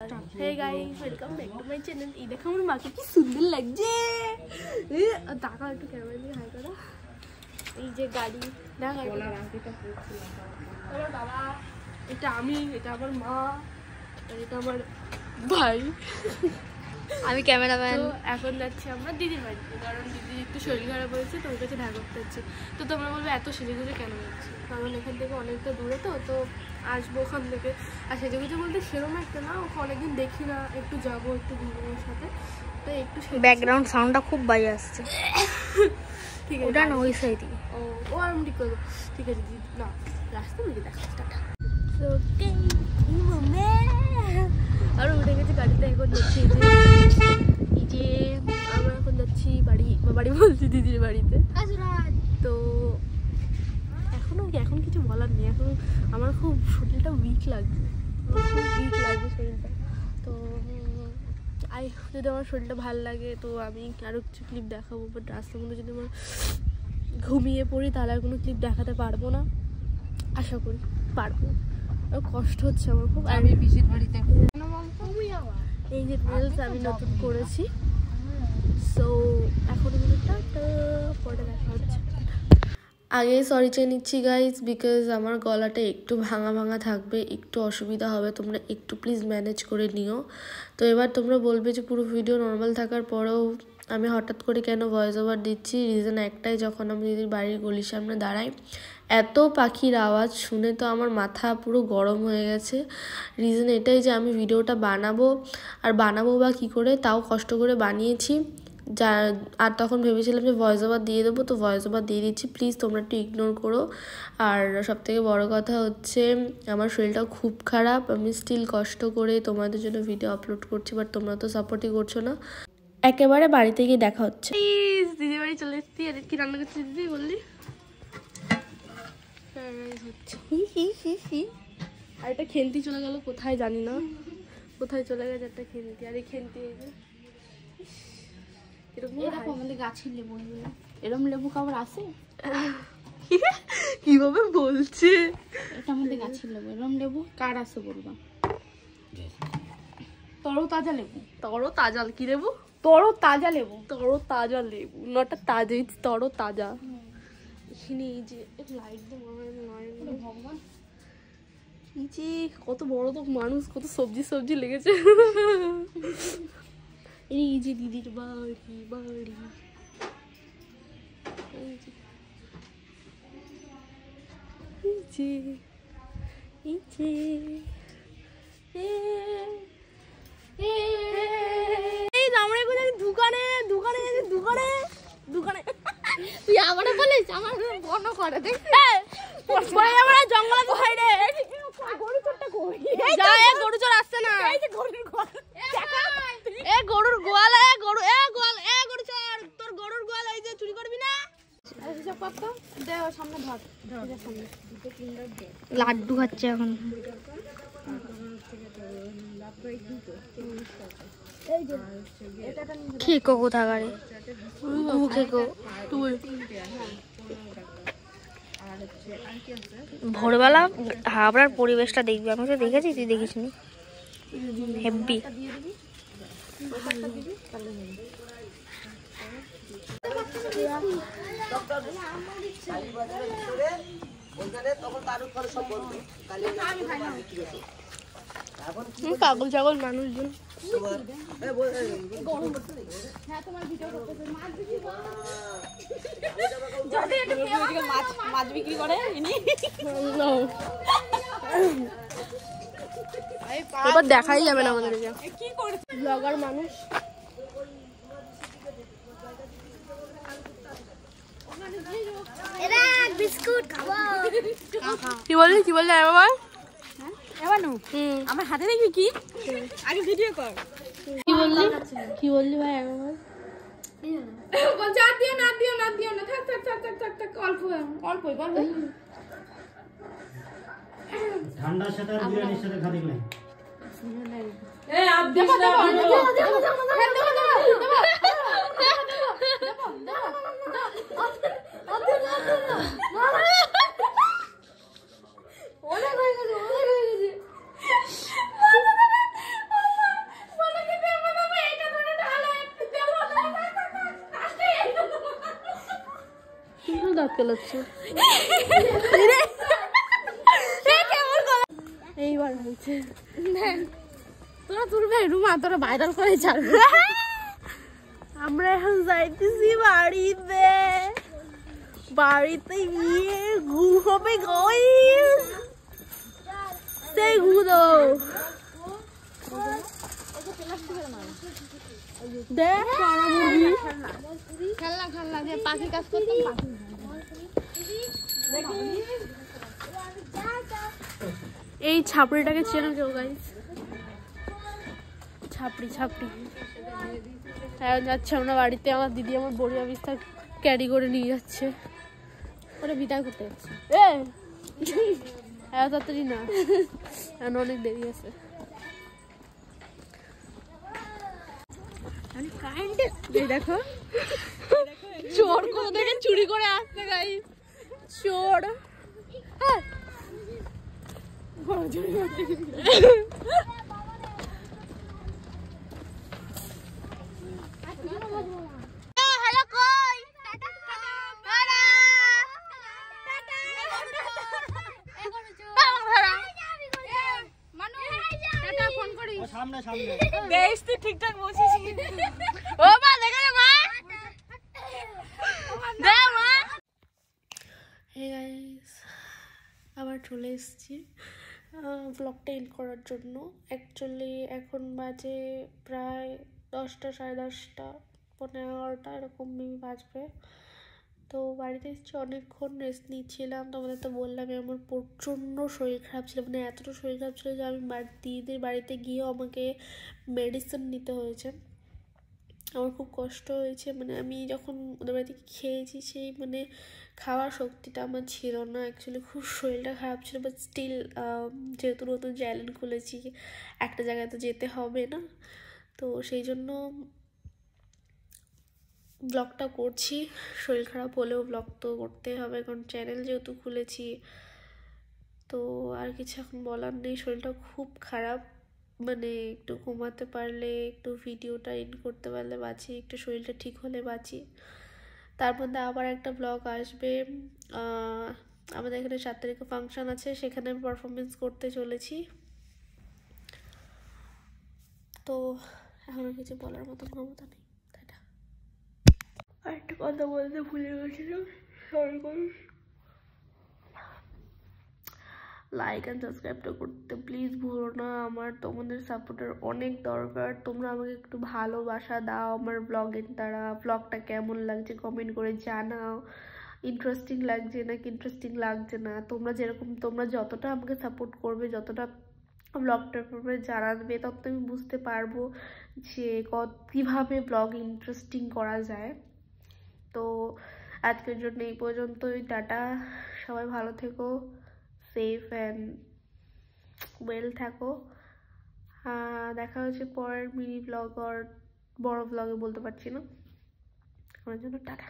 Hey guys, welcome back to my channel. এই দেখো আমার মাকে কি সুন্দর লাগছে। টাকা একটু ক্যামেরা দিয়ে হাই করো। এই যে গাড়ি, না গাড়ি বলার আংটিটা পরছিলাম। আমার বাবা, এটা আমি, এটা আমার মা, আর এটা আমার ভাই। আমি ক্যামেরাম্যান। তো এখন যাচ্ছি আমরা দিদির বাড়িতে, কারণ দিদি একটু শরীর খারাপ হয়েছে, তো ওর কাছে দেখা করতে যাচ্ছি। তো তোমরা বলবে এত সেজেগুজে কেন যাচ্ছি, কারণ এখান থেকে অনেকটা দূরে, তো আসবো ওখান থেকে। আর সেজেগুজে বলতে সেরকম একটা না, ওকে অনেকদিন দেখি না, একটু যাবো একটু দিদির সাথে, তো একটু ব্যাকগ্রাউন্ড সাউন্ডটা খুব বাজে আসছে। ঠিক আছে, ওটা না ওই সাইডই। ও আমি ঠিক করবো। ঠিক আছে দিদি, না রাস্তা মিলে দেখা টাটা। আর উঠে গেছে গাড়িতে, এখন যাচ্ছি এই যে আমরা এখন যাচ্ছি বাড়ি বলছি দিদির বাড়িতে। তো এখন কিছু বলার নেই, এখন আমার খুব শরীরটা উইক লাগছে, শরীরটা। তো যদি আমার শরীরটা ভালো লাগে তো আমি আরও কিছু ক্লিপ দেখাবো, বাট রাস্তার মধ্যে যদি আমার ঘুমিয়ে পড়ি তাহলে আর কোনো ক্লিপ দেখাতে পারবো না, আশা করি পারবো। কষ্ট হচ্ছে আমার খুব। আমি পিসির বাড়িতে এই যে রিলস আমি নতুন করেছি, সো এখন পরে দেখা হচ্ছে। আগে সরি চেয়ে নিচ্ছি গাইজ, বিকজ আমার গলাটা একটু ভাঙা থাকবে, একটু অসুবিধা হবে, তোমরা একটু প্লিজ ম্যানেজ করে নিও। তো এবার তোমরা বলবে যে পুরো ভিডিও নর্মাল থাকার পরেও আমি হঠাৎ করে কেন ভয়েস ওভার দিচ্ছি। রিজন একটাই, যখন আমি দিদির বাড়ির গলির সামনে দাঁড়াই এত পাখির আওয়াজ শুনে তো আমার মাথা পুরো গরম হয়ে গেছে। রিজন এটাই যে আমি ভিডিওটা বানাবো বা কী করে, তাও কষ্ট করে বানিয়েছি। আর তখন ভেবেছিলাম যে ভয়েস ওভার দিয়ে দেবো, তো ভয়েস ওভার দিয়ে দিচ্ছি, প্লিজ তোমরা একটু ইগনোর করো। আর সবথেকে বড় কথা হচ্ছে আমার শরীরটা খুব খারাপ, আমি স্টিল কষ্ট করে তোমাদের জন্য ভিডিও আপলোড করছি, বাট তোমরা তো সাপোর্টই করছো না। একেবারে বাড়িতে গিয়ে দেখা হচ্ছে। দিদির বাড়ি চলে এসেছি। আর কি রান্না করছি দিদি বললি? আর একটা খেন্তি চলে গেল কোথায় জানি না, কোথায় চলে গেছে একটা খেন্তি। আর এই খেন্তি এই যে গাছের লেবু, এরকম লেবু খাবার আছে কিভাবে বলছে? এটা আমাদের গাছের লেবু, এরকম লেবু কার আছে বলবা? তরতাজা লেবু। তরতাজা কি লেবু? তরতাজা লেবু, তরতাজা লেবু, নটা তাজা, তরতাজা। এখানে এই যে লাইট দিয়ে ভগবান, এই যে কত বড় তো মানুষ, কত সবজি লেগেছে। এই যে দিদির বাড়ি, দোকানে তুই আমারে বলিস, আমার বন্ধ করে দেখ জঙ্গলে কোথায় রে? গরু চোরটা কই? যা, গরু চোর আসছে না। এই যে গরুর গোয়াল, গরুর গোয়াল, গরু চোর, তোর গরুর গোয়াল এই যে চুরি করবি না। হিসাব করতো দে, ওর সামনে ধর সামনে লাড্ডু খাচ্ছে এখন। খেকো কোথাকারে, খেকো তুই। ভোরবেলা হাবড়ার পরিবেশটা দেখবি, আমি তো দেখেছি, তুই দেখিস নি? হেব্বি। পাগল ছাগল মানুষজন। মাছ বিক্রি করে এবার দেখাই যাবে না আমাদের ব্লগার মানুষ। কি বললি বাবা? আমার হাতে দেখবি কি? আগে ভিডিও কর। কি বললি ভাই? ঠান্ডার সাথে আর বিরিয়ানির সাথে খাতে নাই। আক্কেল হচ্ছে এইবার হয়েছে তোরা তুলবে রুমা তোরা ভাইরাল করে ছাড়বে আমরা এখন যাইতেছি বাড়িতে গিয়ে ঘু হবে গাইস সেই ঘু দাও দেখ খেলনা দিয়ে পাখি কাজ করতাম এই ছাপড়িটাকে চেনো কেউ গাইস ছাপড়ি হ্যাঁ যাচ্ছে আমরা বাড়িতে আমার দিদি আমার বড়িয়া বিস্তার ক্যারি করে নিয়ে যাচ্ছে ওরা বিদায় করতে যাচ্ছে হ্যাঁ তাড়াতাড়ি না এখন অনেক দেরি আছে দেখো চোর কোথা থেকে চুরি করে আসছে গাইস চোর সামনে সামনে বেশ তুই ঠিকঠাক বসিস ও মা দেখো মা দে মা হে গাইস আবার চলে এসেছি ব্লগটা এন্ড করার জন্য অ্যাকচুয়ালি এখন বাজে প্রায় 10টা 10:30 11টা এরকম বাজবে তো বাড়িতে এসেছি অনেকক্ষণ রেস্ট নিচ্ছিলাম তোমাদের তো বললামই আমার প্রচণ্ড শরীর খারাপ ছিল মানে এতটা শরীর খারাপ ছিল যে আমি দিদিদের বাড়িতে গিয়েও আমাকে মেডিসিন নিতে হয়েছে আমার খুব কষ্ট হয়েছে মানে আমি যখন ওদের বাড়িতে খেয়েছি সেই মানে খাওয়ার শক্তিটা আমার ছিল না অ্যাকচুয়ালি খুব শরীরটা খারাপ ছিল বাট স্টিল যেহেতু নতুন চ্যানেল খুলেছি একটা জায়গায় তো যেতে হবে না তো সেই জন্য ব্লগটা করছি শরীর খারাপ হলেও ব্লগ তো করতে হবে কারণ চ্যানেল যেহেতু খুলেছি তো আর কিছু এখন বলার নেই শরীরটা খুব খারাপ মানে একটু ঘুমাতে পারলে একটু ভিডিওটা এন্ড করতে পারলে বাঁচি একটু শরীরটা ঠিক হলে বাঁচি তার মধ্যে আবার একটা ব্লগ আসবে আমাদের এখানে 7 তারিখে ফাংশন আছে সেখানে আমি পারফরমেন্স করতে চলেছি তো এখন কিছু বলার মতো ক্ষমতা নেই একটা কথা বলতে ভুলে গেছিলাম সরি করিস লাইক অ্যান্ড সাবস্ক্রাইবটা করতে প্লিজ ভুলো না আমার তোমাদের সাপোর্টের অনেক দরকার তোমরা আমাকে একটু ভালোবাসা দাও আমার ব্লগের দ্বারা ব্লগটা কেমন লাগছে কমেন্ট করে জানাও ইন্টারেস্টিং লাগছে নাকি ইন্টারেস্টিং লাগছে না তোমরা যতটা আমাকে সাপোর্ট করবে যতটা ব্লগটার ব্যাপারে জানাবে তত আমি বুঝতে পারবো যে কীভাবে ব্লগ ইন্টারেস্টিং করা যায় তো আজকের জন্য এই পর্যন্তই টাটা সবাই ভালো থেকো সেফ অ্যান্ড ওয়েল থাকো দেখা হচ্ছে পরের মিনি ব্লগ আর বড় ব্লগে বলতে পারছি না আমার জন্য টাটা